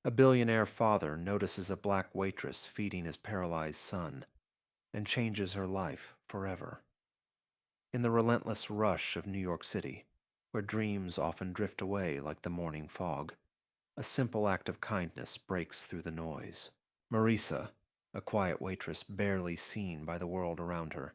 A billionaire father notices a black waitress feeding his paralyzed son and changes her life forever. In the relentless rush of New York City, where dreams often drift away like the morning fog, a simple act of kindness breaks through the noise. Marisa, a quiet waitress barely seen by the world around her,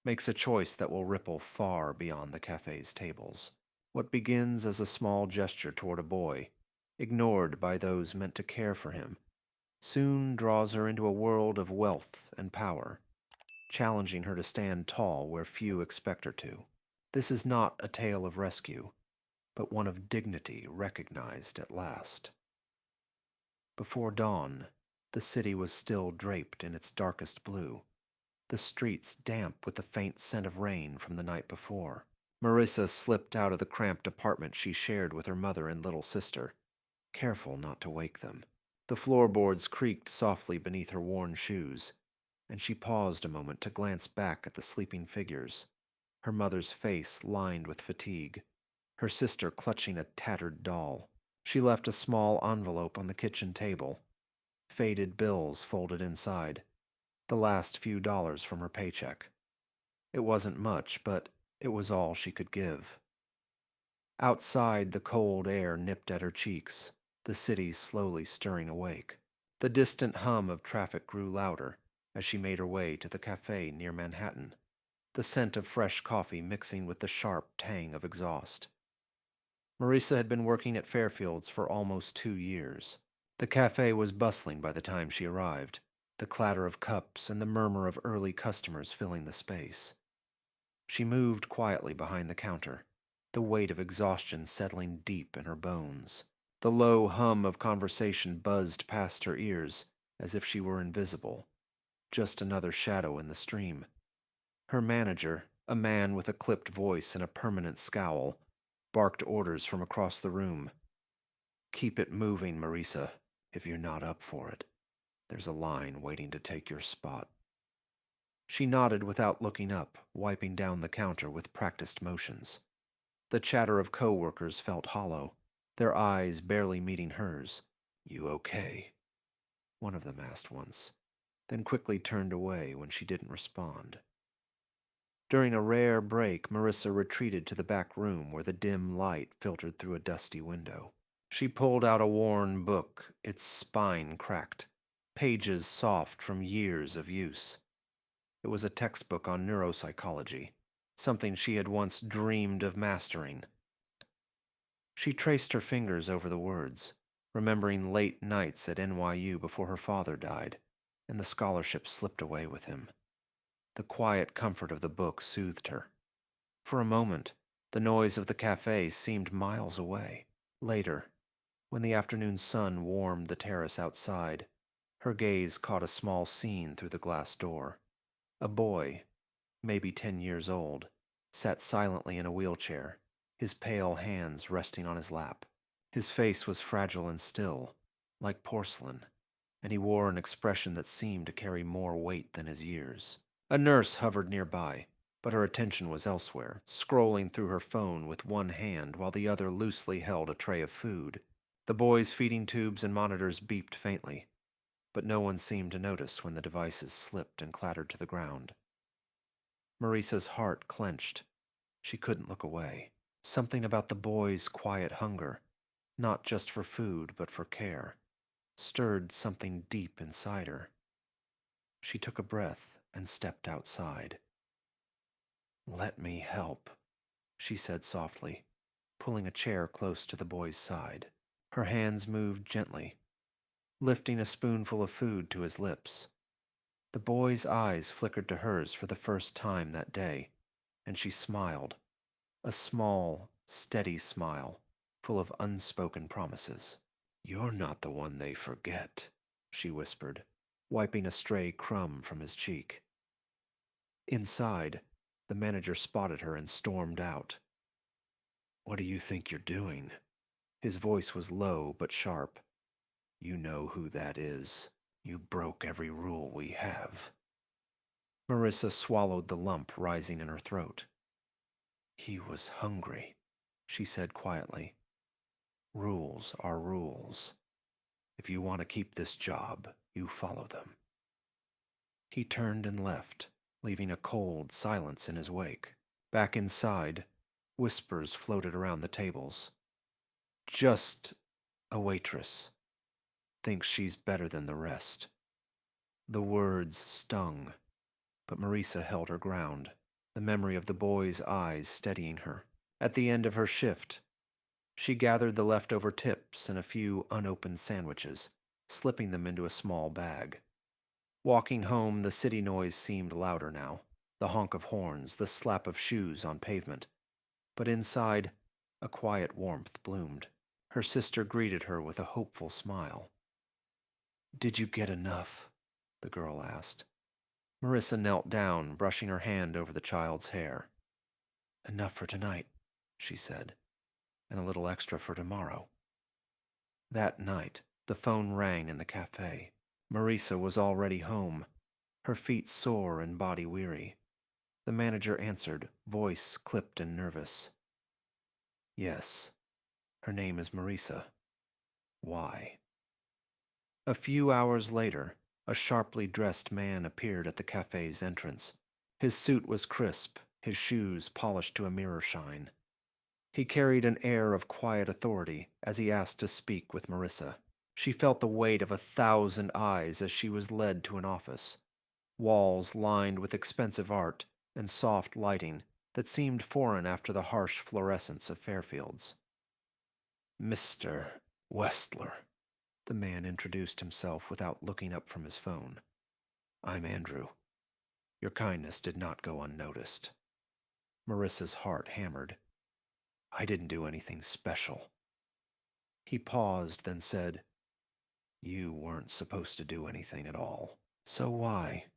makes a choice that will ripple far beyond the cafe's tables. What begins as a small gesture toward a boy, ignored by those meant to care for him, soon draws her into a world of wealth and power, challenging her to stand tall where few expect her to. This is not a tale of rescue, but one of dignity recognized at last. Before dawn, the city was still draped in its darkest blue, the streets damp with the faint scent of rain from the night before. Marissa slipped out of the cramped apartment she shared with her mother and little sister, careful not to wake them. The floorboards creaked softly beneath her worn shoes, and she paused a moment to glance back at the sleeping figures, her mother's face lined with fatigue, her sister clutching a tattered doll. She left a small envelope on the kitchen table, faded bills folded inside, the last few dollars from her paycheck. It wasn't much, but it was all she could give. Outside, the cold air nipped at her cheeks, the city slowly stirring awake. The distant hum of traffic grew louder as she made her way to the cafe near Manhattan, the scent of fresh coffee mixing with the sharp tang of exhaust. Marisa had been working at Fairfield's for almost 2 years. The cafe was bustling by the time she arrived, the clatter of cups and the murmur of early customers filling the space. She moved quietly behind the counter, the weight of exhaustion settling deep in her bones. The low hum of conversation buzzed past her ears as if she were invisible, just another shadow in the stream. Her manager, a man with a clipped voice and a permanent scowl, barked orders from across the room. "Keep it moving, Marisa, if you're not up for it. There's a line waiting to take your spot." She nodded without looking up, wiping down the counter with practiced motions. The chatter of co-workers felt hollow, their eyes barely meeting hers. "You okay?" one of them asked once, then quickly turned away when she didn't respond. During a rare break, Marissa retreated to the back room where the dim light filtered through a dusty window. She pulled out a worn book, its spine cracked, pages soft from years of use. It was a textbook on neuropsychology, something she had once dreamed of mastering. She traced her fingers over the words, remembering late nights at NYU before her father died, and the scholarship slipped away with him. The quiet comfort of the book soothed her. For a moment, the noise of the cafe seemed miles away. Later, when the afternoon sun warmed the terrace outside, her gaze caught a small scene through the glass door. A boy, maybe 10 years old, sat silently in a wheelchair, his pale hands resting on his lap. His face was fragile and still, like porcelain, and he wore an expression that seemed to carry more weight than his years. A nurse hovered nearby, but her attention was elsewhere, scrolling through her phone with one hand while the other loosely held a tray of food. The boy's feeding tubes and monitors beeped faintly, but no one seemed to notice when the devices slipped and clattered to the ground. Marisa's heart clenched. She couldn't look away. Something about the boy's quiet hunger, not just for food but for care, stirred something deep inside her. She took a breath and stepped outside. "Let me help," she said softly, pulling a chair close to the boy's side. Her hands moved gently, lifting a spoonful of food to his lips. The boy's eyes flickered to hers for the first time that day, and she smiled, a small, steady smile, full of unspoken promises. "You're not the one they forget," she whispered, wiping a stray crumb from his cheek. Inside, the manager spotted her and stormed out. "What do you think you're doing?" His voice was low but sharp. "You know who that is. You broke every rule we have." Marissa swallowed the lump rising in her throat. "He was hungry," she said quietly. "Rules are rules." If you want to keep this job, you follow them." He turned and left, leaving a cold silence in his wake. Back inside, whispers floated around the tables. "Just a waitress. Thinks she's better than the rest." The words stung, but Marisa held her ground, the memory of the boy's eyes steadying her. At the end of her shift, she gathered the leftover tips and a few unopened sandwiches, slipping them into a small bag. Walking home, the city noise seemed louder now, the honk of horns, the slap of shoes on pavement. But inside, a quiet warmth bloomed. Her sister greeted her with a hopeful smile. "Did you get enough?" the girl asked. Marissa knelt down, brushing her hand over the child's hair. "Enough for tonight," she said, "and a little extra for tomorrow." That night, the phone rang in the cafe. Marisa was already home, her feet sore and body weary. The manager answered, voice clipped and nervous. "Yes, her name is Marisa. Why?" A few hours later, a sharply dressed man appeared at the cafe's entrance. His suit was crisp, his shoes polished to a mirror shine. He carried an air of quiet authority as he asked to speak with Marissa. She felt the weight of 1,000 eyes as she was led to an office. Walls lined with expensive art and soft lighting that seemed foreign after the harsh fluorescence of Fairfield's. "Mr. Westler," the man introduced himself without looking up from his phone. "I'm Andrew. Your kindness did not go unnoticed." Marissa's heart hammered. "I didn't do anything special." He paused, then said, "You weren't supposed to do anything at all. So why?"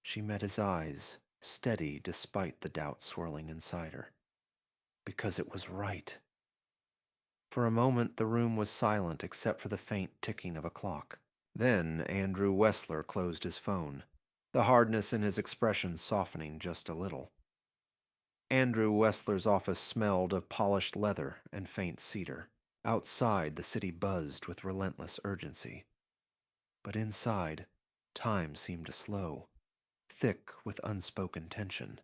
She met his eyes, steady despite the doubt swirling inside her. "Because it was right." For a moment the room was silent except for the faint ticking of a clock. Then Andrew Wessler closed his phone, the hardness in his expression softening just a little. Andrew Wessler's office smelled of polished leather and faint cedar. Outside, the city buzzed with relentless urgency. But inside, time seemed to slow, thick with unspoken tension.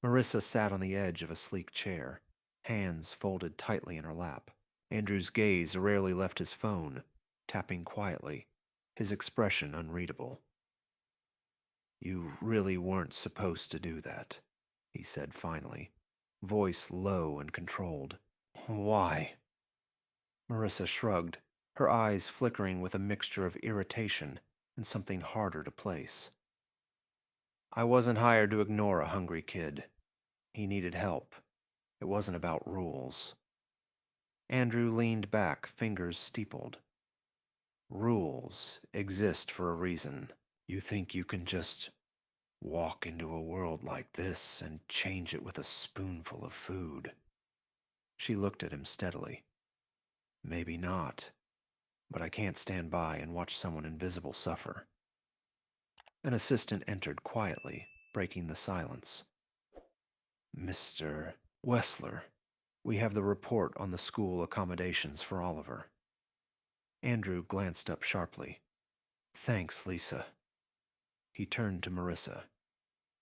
Marissa sat on the edge of a sleek chair, hands folded tightly in her lap. Andrew's gaze rarely left his phone, tapping quietly, his expression unreadable. "You really weren't supposed to do that," he said finally, voice low and controlled. "Why?" Marissa shrugged, her eyes flickering with a mixture of irritation and something harder to place. "I wasn't hired to ignore a hungry kid. He needed help. It wasn't about rules." Andrew leaned back, fingers steepled. "Rules exist for a reason. You think you can just walk into a world like this and change it with a spoonful of food?" She looked at him steadily. "Maybe not, but I can't stand by and watch someone invisible suffer." An assistant entered quietly, breaking the silence. "Mr. Wessler, we have the report on the school accommodations for Oliver." Andrew glanced up sharply. "Thanks, Lisa." He turned to Marissa.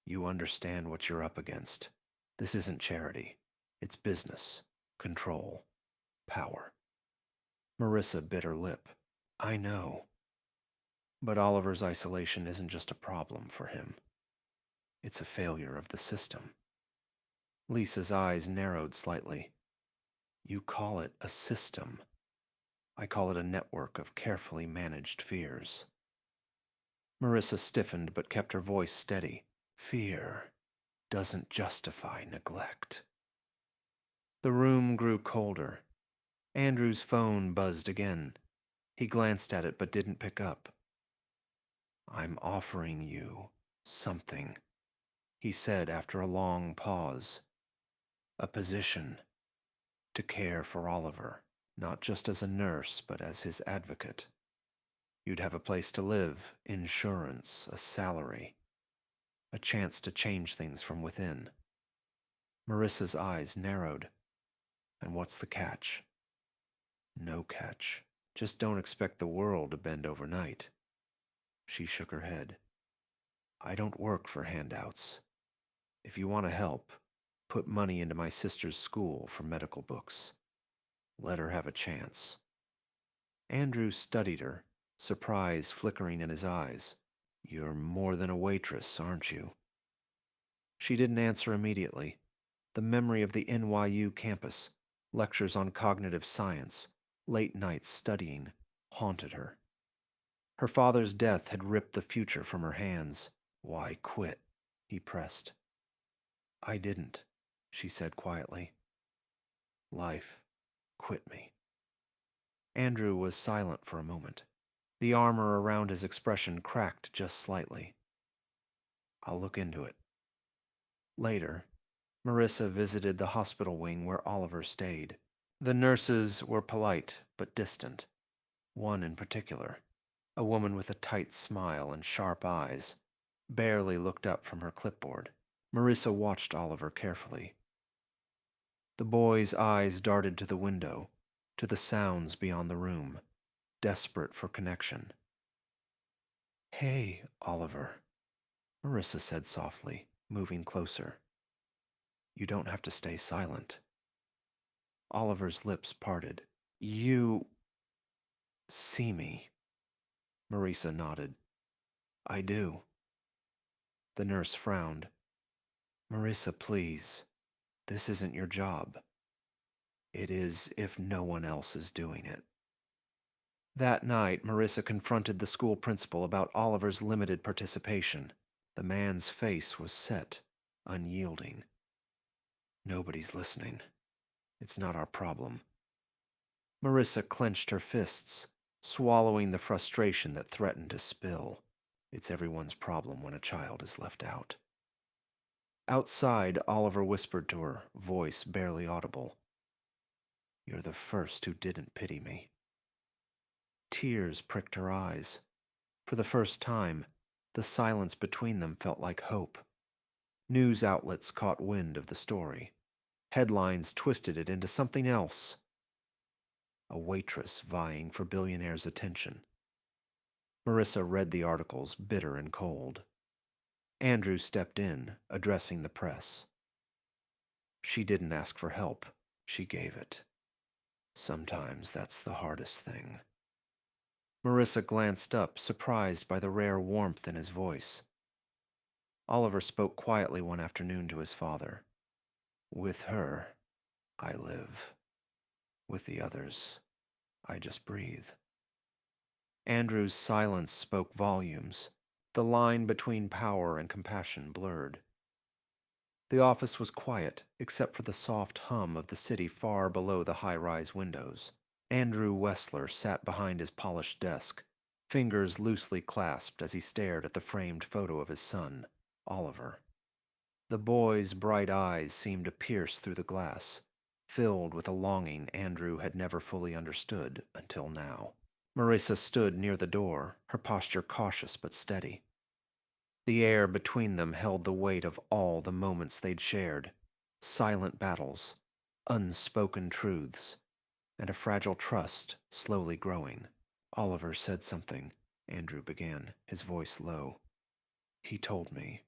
"You understand what you're up against. This isn't charity. It's business, control, power." Marissa bit her lip. "I know. But Oliver's isolation isn't just a problem for him. It's a failure of the system." Lisa's eyes narrowed slightly. "You call it a system. I call it a network of carefully managed fears." Marissa stiffened but kept her voice steady. "Fear doesn't justify neglect." The room grew colder. Andrew's phone buzzed again. He glanced at it but didn't pick up. "I'm offering you something," he said after a long pause. "A position to care for Oliver, not just as a nurse, but as his advocate. You'd have a place to live, insurance, a salary, a chance to change things from within." Marissa's eyes narrowed. "And what's the catch?" "No catch. Just don't expect the world to bend overnight. She shook her head. I don't work for handouts. If you want to help, put money into my sister's school for medical books. Let her have a chance. Andrew studied her, surprise flickering in his eyes. You're more than a waitress, aren't you? She didn't answer immediately. The memory of the NYU campus, lectures on cognitive science, late nights studying, haunted her. Her father's death had ripped the future from her hands. Why quit? He pressed. I didn't, she said quietly. Life quit me. Andrew was silent for a moment. The armor around his expression cracked just slightly. I'll look into it. Later, Marissa visited the hospital wing where Oliver stayed. The nurses were polite but distant. One in particular, a woman with a tight smile and sharp eyes, barely looked up from her clipboard. Marissa watched Oliver carefully. The boy's eyes darted to the window, to the sounds beyond the room, desperate for connection. Hey, Oliver, Marissa said softly, moving closer. You don't have to stay silent. Oliver's lips parted. You see me? Marissa nodded. I do. The nurse frowned. Marissa, please. This isn't your job. It is if no one else is doing it. That night, Marissa confronted the school principal about Oliver's limited participation. The man's face was set, unyielding. Nobody's listening. It's not our problem. Marissa clenched her fists, swallowing the frustration that threatened to spill. It's everyone's problem when a child is left out. Outside, Oliver whispered to her, voice barely audible. You're the first who didn't pity me. Tears pricked her eyes. For the first time, the silence between them felt like hope. News outlets caught wind of the story. Headlines twisted it into something else. A waitress vying for Billionaire's attention. Marissa read the articles, bitter and cold. Andrew stepped in, addressing the press. She didn't ask for help. She gave it. Sometimes that's the hardest thing. Marissa glanced up, surprised by the rare warmth in his voice. Oliver spoke quietly one afternoon to his father. With her, I live. With the others, I just breathe. Andrew's silence spoke volumes. The line between power and compassion blurred. The office was quiet, except for the soft hum of the city far below the high-rise windows. Andrew Wessler sat behind his polished desk, fingers loosely clasped as he stared at the framed photo of his son, Oliver. The boy's bright eyes seemed to pierce through the glass, filled with a longing Andrew had never fully understood until now. Marissa stood near the door, her posture cautious but steady. The air between them held the weight of all the moments they'd shared, silent battles, unspoken truths, and a fragile trust slowly growing. Oliver said something, Andrew began, his voice low. He told me.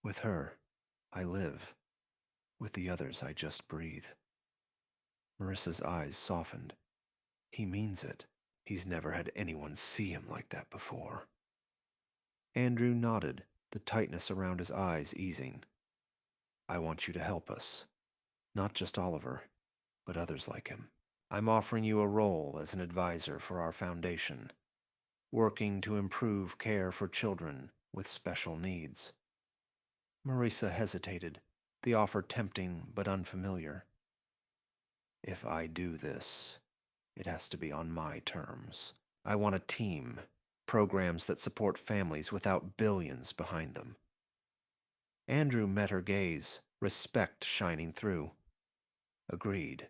With her, I live. With the others, I just breathe. Marissa's eyes softened. He means it. He's never had anyone see him like that before. Andrew nodded, the tightness around his eyes easing. I want you to help us. Not just Oliver, but others like him. I'm offering you a role as an advisor for our foundation, working to improve care for children with special needs. Marissa hesitated, the offer tempting but unfamiliar. If I do this, it has to be on my terms. I want a team, programs that support families without billions behind them. Andrew met her gaze, respect shining through. Agreed.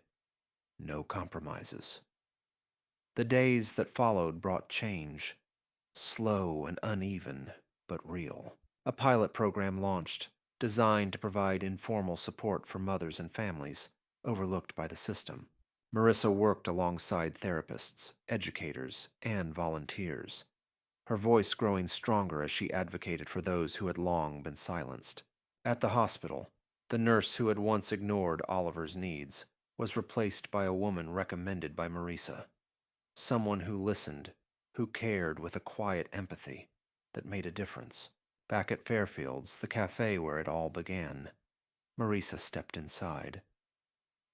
No compromises. The days that followed brought change, slow and uneven, but real. A pilot program launched, designed to provide informal support for mothers and families overlooked by the system. Marissa worked alongside therapists, educators, and volunteers, her voice growing stronger as she advocated for those who had long been silenced. At the hospital, the nurse who had once ignored Oliver's needs was replaced by a woman recommended by Marissa, someone who listened, who cared with a quiet empathy that made a difference. Back at Fairfield's, the cafe where it all began, Marissa stepped inside.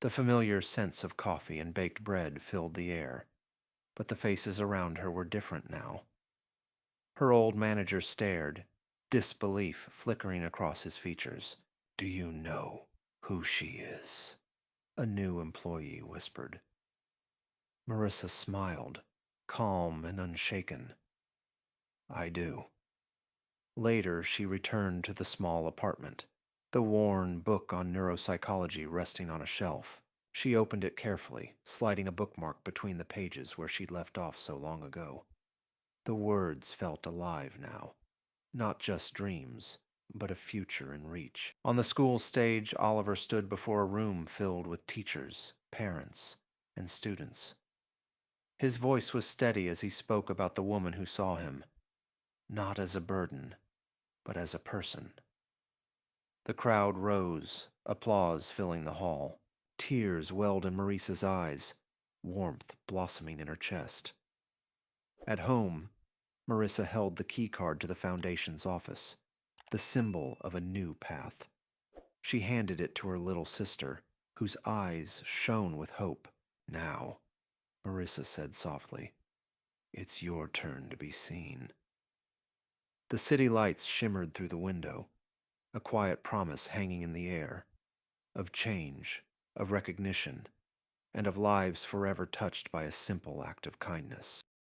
The familiar scents of coffee and baked bread filled the air, but the faces around her were different now. Her old manager stared, disbelief flickering across his features. "Do you know who she is?" a new employee whispered. Marissa smiled, calm and unshaken. "I do." Later, she returned to the small apartment, the worn book on neuropsychology resting on a shelf. She opened it carefully, sliding a bookmark between the pages where she'd left off so long ago. The words felt alive now. Not just dreams, but a future in reach. On the school stage, Oliver stood before a room filled with teachers, parents, and students. His voice was steady as he spoke about the woman who saw him, not as a burden, but as a person. The crowd rose, applause filling the hall. Tears welled in Marissa's eyes, warmth blossoming in her chest. At home, Marissa held the key card to the Foundation's office, the symbol of a new path. She handed it to her little sister, whose eyes shone with hope. "Now," Marissa said softly, "it's your turn to be seen." The city lights shimmered through the window, a quiet promise hanging in the air, of change, of recognition, and of lives forever touched by a simple act of kindness.